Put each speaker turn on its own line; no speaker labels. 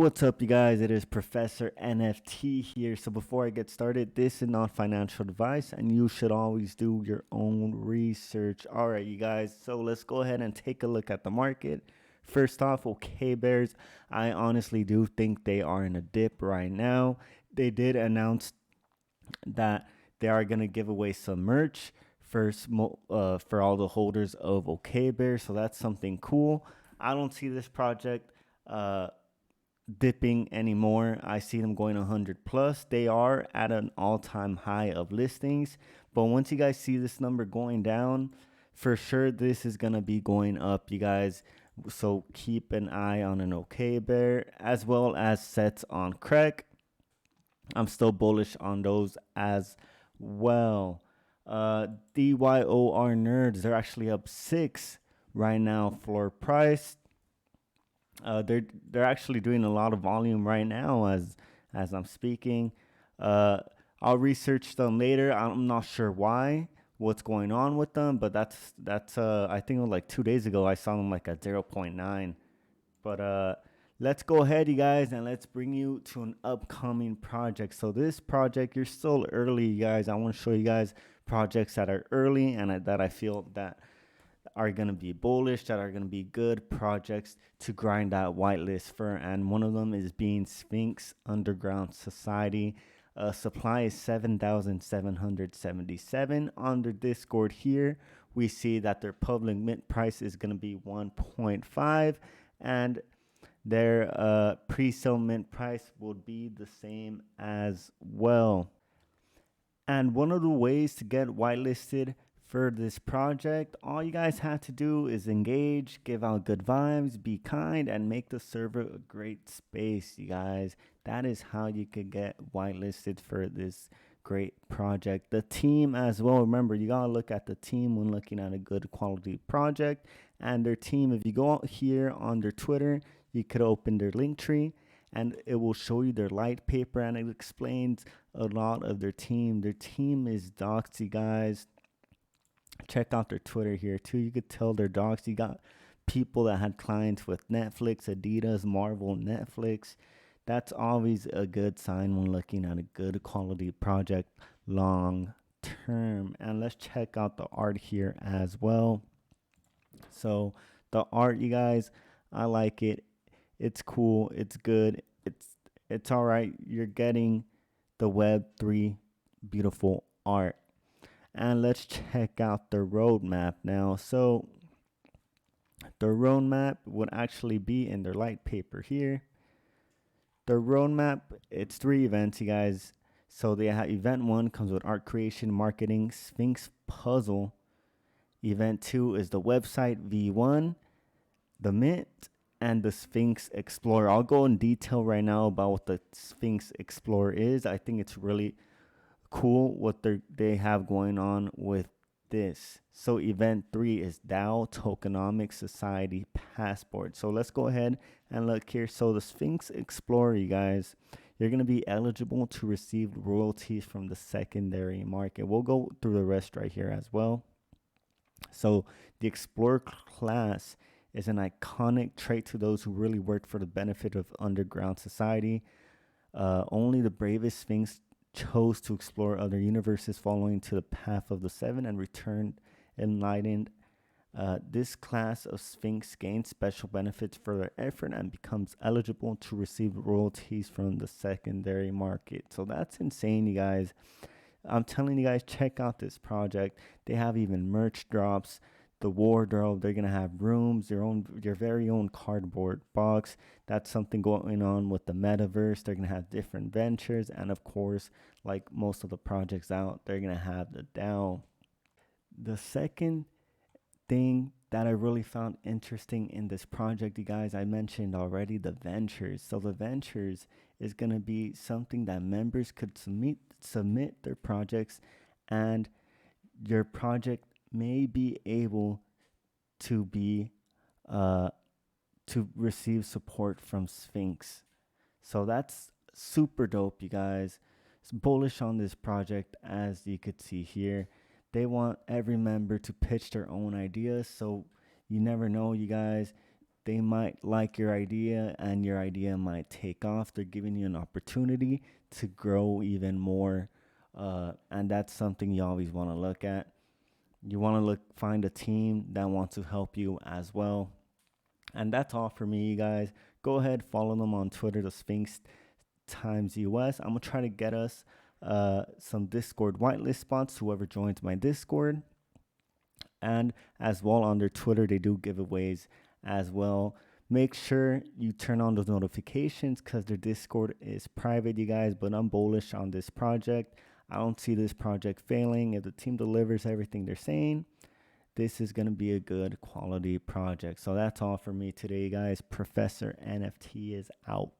what's up, you guys? It is Professor NFT here. So before I get started, this is not financial advice and you should always do your own research. All right, you guys, so let's go ahead and take a look at the market. First off, okay, Bears, I honestly do think they are in a dip right now. They did announce that they are going to give away some merch first for all the holders of okay, Bears. So that's something cool. I don't see this project dipping anymore. I see them going 100 plus. They are at an all-time high of listings, but once you guys see this number going down, for sure this is gonna be going up, you guys. So keep an eye on an okay bear as well as sets on crack. I'm still bullish on those as well. DYOR nerds, they're actually up 6 right now. Floor price, they're actually doing a lot of volume right now as I'm speaking. I'll research them later. I'm not sure what's going on with them, but that's I think it was like 2 days ago I saw them like at 0.9. But let's go ahead, you guys, and let's bring you to an upcoming project. So this project, you're still early, you guys. I want to show you guys projects that are early and that I feel that are going to be bullish, that are going to be good projects to grind that whitelist for. And one of them is being Sphinx Underground Society. Supply is 7,777 on their Discord here. We see that their public mint price is going to be 1.5 and their pre-sale mint price would be the same as well. And one of the ways to get whitelisted for this project, all you guys have to do is engage, give out good vibes, be kind, and make the server a great space, you guys. That is how you could get whitelisted for this great project. The team as well, remember, you gotta look at the team when looking at a good quality project. And their team, if you go out here on their Twitter, you could open their link tree and it will show you their light paper and it explains a lot of their team. Their team is doxed, you guys. Check out their Twitter here too. You could tell they're dogs. You got people that had clients with Netflix, Adidas, Marvel, Netflix. That's always a good sign when looking at a good quality project long term. And let's check out the art here as well. So the art, you guys, I like it. It's cool. It's good. It's all right. You're getting the Web3 beautiful art. And let's check out the roadmap now. So the roadmap would actually be in their light paper here. The roadmap, it's 3 events, you guys. So they have event 1 comes with art creation, marketing, Sphinx puzzle. Event 2 is the website V1, the mint, and the Sphinx Explorer. I'll go in detail right now about what the Sphinx Explorer is. I think it's really cool what they have going on with this. So event 3 is DAO Tokenomics Society Passport. So let's go ahead and look here. So the Sphinx Explorer, you guys, you're going to be eligible to receive royalties from the secondary market. We'll go through the rest right here as well. So the Explorer class is an iconic trait to those who really work for the benefit of underground society. Only the bravest Sphinx chose to explore other universes, following to the path of the 7 and returned enlightened. This class of Sphinx gains special benefits for their effort and becomes eligible to receive royalties from the secondary market. So that's insane, you guys. I'm telling you guys, check out this project. They have even merch drops, the wardrobe. They're gonna have rooms, your very own cardboard box. That's something going on with the metaverse. They're gonna have different ventures, and of course, like most of the projects out, they're gonna have the DAO. The second thing that I really found interesting in this project, you guys, I mentioned already the ventures. So the ventures is gonna be something that members could submit their projects, and your project may be able to be to receive support from Sphinx. So that's super dope, you guys. It's bullish on this project, as you could see here. They want every member to pitch their own ideas, so you never know, you guys. they might like your idea and your idea might take off. They're giving you an opportunity to grow even more. And that's something you always want to look at. You want to find a team that wants to help you as well. And that's all for me, you guys. Go ahead, follow them on Twitter, the Sphinx times US. I'm gonna try to get us some Discord whitelist spots, whoever joins my Discord. And as well on their Twitter, they do giveaways as well. Make sure you turn on those notifications because their Discord is private, you guys. But I'm bullish on this project. I don't see this project failing. If the team delivers everything they're saying, this is going to be a good quality project. So that's all for me today, guys. Professor NFT is out.